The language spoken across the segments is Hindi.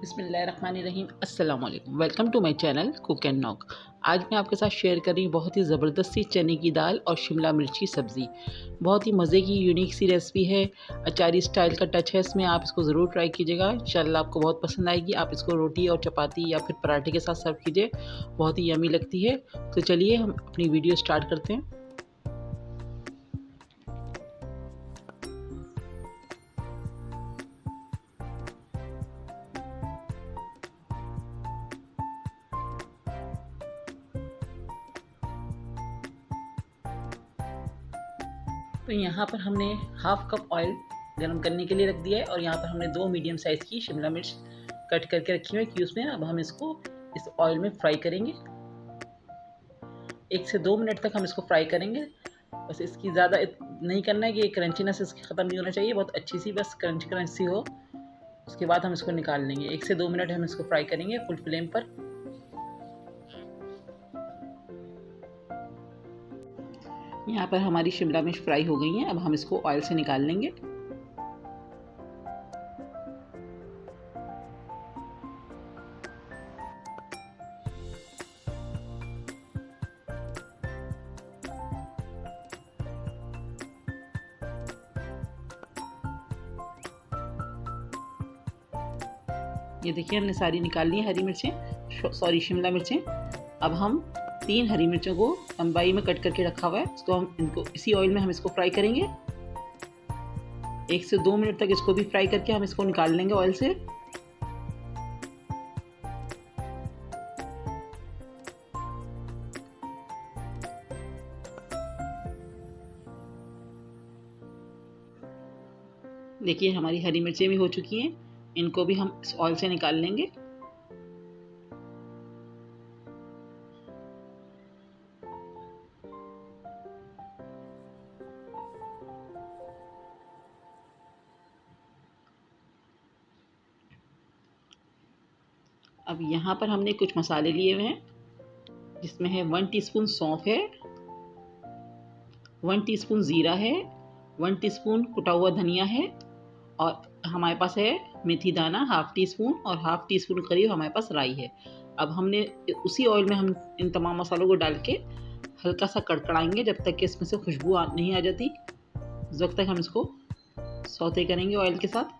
बिस्मिल्लाहिर्रहमानिर्रहीम। अस्सलाम वालेकुम। Welcome to my channel cook and knock. आज मैं आपके साथ शेयर कर रही हूँ बहुत ही ज़बरदस्त सी चने की दाल और शिमला मिर्च की सब्ज़ी। बहुत ही मज़े की यूनिक सी रेसिपी है। अचारी स्टाइल का टच है इसमें, आप इसको ज़रूर ट्राई कीजिएगा। इंशाल्लाह आपको बहुत पसंद आएगी। आप इसको रोटी और चपाती या फिर पराठे के साथ सर्व कीजिए, बहुत ही यम्मी लगती है। तो चलिए हम अपनी वीडियो स्टार्ट करते हैं। तो यहाँ पर हमने हाफ कप ऑयल गर्म करने के लिए रख दिया है और यहाँ पर हमने 2 मीडियम साइज़ की शिमला मिर्च कट करके रखी हुई है क्यूब्स में। अब हम इसको इस ऑयल में फ्राई करेंगे। 1 से 2 मिनट तक हम इसको फ्राई करेंगे। बस इसकी ज़्यादा नहीं करना है कि क्रंचीनेस इसकी ख़त्म नहीं होना चाहिए, बहुत अच्छी सी बस क्रंच क्रंच सी हो। उसके बाद हम इसको निकाल लेंगे। 1 से 2 मिनट हम इसको फ्राई करेंगे फुल फ्लेम पर। यहाँ पर हमारी शिमला मिर्च फ्राई हो गई हैं। अब हम इसको ऑयल से निकाल लेंगे। ये देखिए हमने सारी निकाल ली हैं हरी मिर्चें, सॉरी शिमला मिर्चें। अब हम 3 हरी मिर्चों को लंबाई में कट करके रखा हुआ है, इसको हम इनको इसी ऑयल में हम इसको फ्राई करेंगे। 1 से 2 मिनट तक इसको भी फ्राई करके हम इसको निकाल लेंगे ऑयल से। देखिए हमारी हरी मिर्चें भी हो चुकी हैं, इनको भी हम इस ऑयल से निकाल लेंगे। अब यहाँ पर हमने कुछ मसाले लिए हुए हैं, जिसमें है 1 टीस्पून सौंफ है, 1 टीस्पून ज़ीरा है, 1 टीस्पून कुटा हुआ धनिया है और हमारे पास है मेथी दाना हाफ़ टी स्पून और हाफ़ टी स्पून करीब हमारे पास राई है। अब हमने उसी ऑयल में हम इन तमाम मसालों को डाल के हल्का सा कड़कड़ाएंगे जब तक कि इसमें से खुशबू नहीं आ जाती। उस वक्त तक हम इसको सौते करेंगे ऑयल के साथ।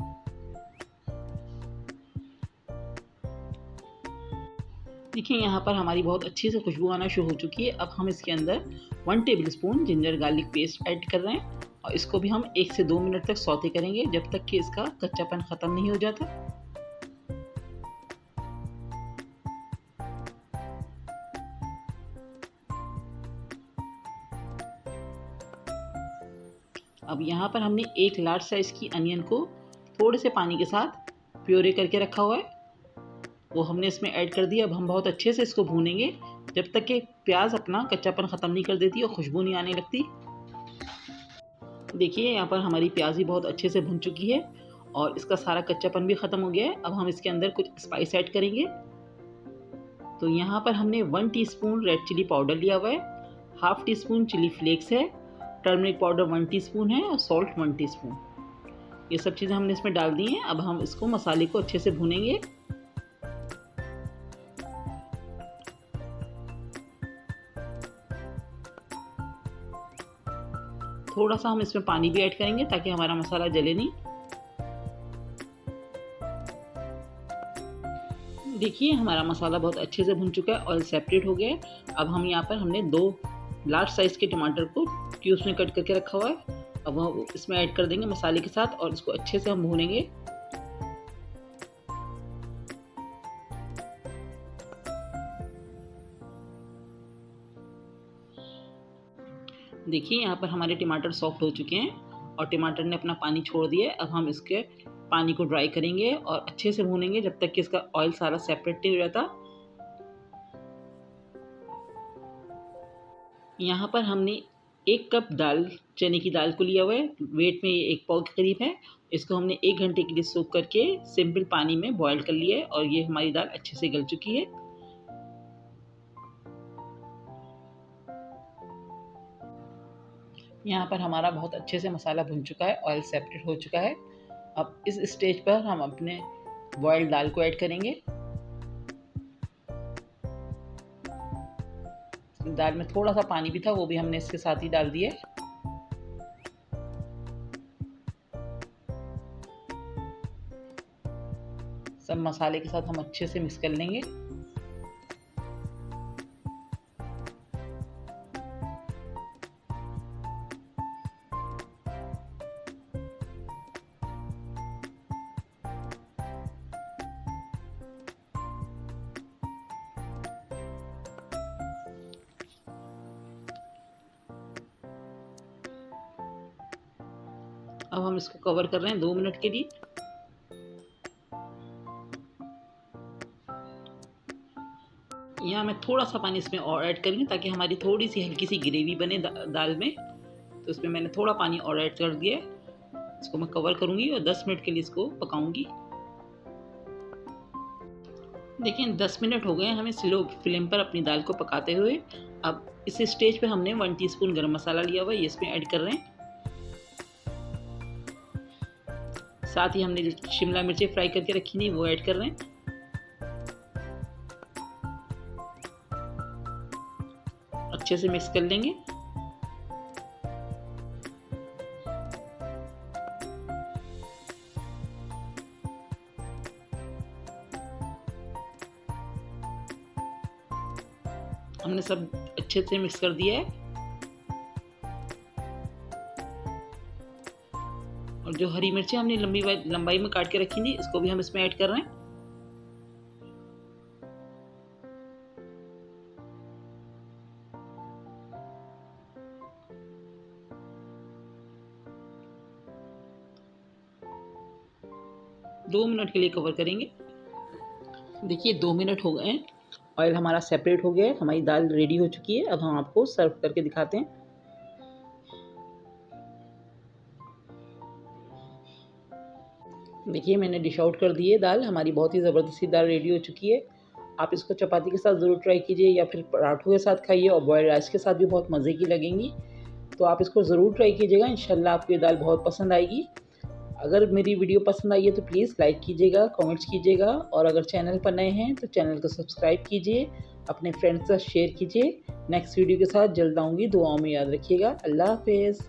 देखिए यहाँ पर हमारी बहुत अच्छी से खुशबू आना शुरू हो चुकी है। अब हम इसके अंदर 1 table spoon ginger garlic paste add कर रहे हैं और इसको भी हम 1 से 2 मिनट तक सौते करेंगे जब तक कि इसका कच्चापन ख़त्म नहीं हो जाता। अब यहाँ पर हमने एक लार्ज साइज़ की अनियन को थोड़े से पानी के साथ प्योरे करके रखा हुआ है, वो हमने इसमें ऐड कर दिया। अब हम बहुत अच्छे से इसको भूनेंगे जब तक कि प्याज अपना कच्चापन ख़त्म नहीं कर देती और खुशबू नहीं आने लगती। देखिए यहाँ पर हमारी प्याज भी बहुत अच्छे से भुन चुकी है और इसका सारा कच्चापन भी ख़त्म हो गया है। अब हम इसके अंदर कुछ स्पाइस ऐड करेंगे। तो यहाँ पर हमने 1 टीस्पून रेड चिली पाउडर लिया हुआ है, half teaspoon chilli flakes है, टर्मरिक पाउडर 1 टीस्पून है और सॉल्ट 1 टीस्पून। ये सब चीज़ें हमने इसमें डाल दी हैं। अब हम इसको मसाले को अच्छे से भूनेंगे। थोड़ा सा हम इसमें पानी भी ऐड करेंगे ताकि हमारा मसाला जले नहीं। देखिए हमारा मसाला बहुत अच्छे से भुन चुका है, ऑयल सेपरेट हो गया है। अब हम यहाँ पर हमने 2 लार्ज साइज़ के टमाटर को क्यूब्स में कट करके रखा हुआ है। अब हम इसमें ऐड कर देंगे मसाले के साथ और इसको अच्छे से हम भूनेंगे। देखिए यहाँ पर हमारे टमाटर सॉफ्ट हो चुके हैं और टमाटर ने अपना पानी छोड़ दिया है। अब हम इसके पानी को ड्राई करेंगे और अच्छे से भूनेंगे जब तक कि इसका ऑयल सारा सेपरेट नहीं हो जाता। यहाँ पर हमने 1 कप दाल चने की दाल को लिया हुआ है, वेट में ये 1 पाव के करीब है। इसको हमने 1 घंटे के लिए सोक करके सिंपल पानी में बॉयल कर लिया है और ये हमारी दाल अच्छे से गल चुकी है। यहाँ पर हमारा बहुत अच्छे से मसाला भुन चुका है, ऑयल सेपरेट हो चुका है। अब इस स्टेज पर हम अपने बॉइल्ड दाल को ऐड करेंगे। दाल में थोड़ा सा पानी भी था, वो भी हमने इसके साथ ही डाल दिया। सब मसाले के साथ हम अच्छे से मिक्स कर लेंगे। अब हम इसको कवर कर रहे हैं 2 मिनट के लिए। यहाँ मैं थोड़ा सा पानी इसमें और ऐड करेंगे ताकि हमारी थोड़ी सी हल्की सी ग्रेवी बने दाल में। तो इसमें मैंने थोड़ा पानी और ऐड कर दिया है। इसको मैं कवर करूँगी और 10 मिनट के लिए इसको पकाऊंगी। देखिए 10 मिनट हो गए हैं हमें स्लो फ्लेम पर अपनी दाल को पकाते हुए। अब इस स्टेज पे हमने 1 टीस्पून गरम मसाला लिया हुआ है, ये इसमें ऐड कर रहे हैं। साथ ही हमने शिमला मिर्चें फ्राई करके रखी थी वो ऐड कर रहे हैं। अच्छे से मिक्स कर लेंगे। हमने सब अच्छे से मिक्स कर दिया है। और जो हरी मिर्चें हमने लंबाई में काट के रखी थी इसको भी हम इसमें ऐड कर रहे हैं। दो मिनट के लिए कवर करेंगे। देखिए 2 मिनट हो गए हैं, ऑयल हमारा सेपरेट हो गया है, हमारी दाल रेडी हो चुकी है। अब हम आपको सर्व करके दिखाते हैं। देखिए मैंने डिश आउट कर दी है दाल, हमारी बहुत ही ज़बरदस्ती दाल रेडी हो चुकी है। आप इसको चपाती के साथ ज़रूर ट्राई कीजिए या फिर पराठों के साथ खाइए और बॉयल्ड राइस के साथ भी बहुत मज़े की लगेंगी। तो आप इसको ज़रूर ट्राई कीजिएगा, इंशाल्लाह आपको ये दाल बहुत पसंद आएगी। अगर मेरी वीडियो पसंद आई है तो प्लीज़ लाइक कीजिएगा, कमेंट्स कीजिएगा और अगर चैनल पर नए हैं तो चैनल को सब्सक्राइब कीजिए, अपने फ्रेंड्स के साथ शेयर कीजिए। नेक्स्ट वीडियो के साथ जल्द आऊँगी, दुआओं में याद रखिएगा। अल्लाह हाफ़िज़।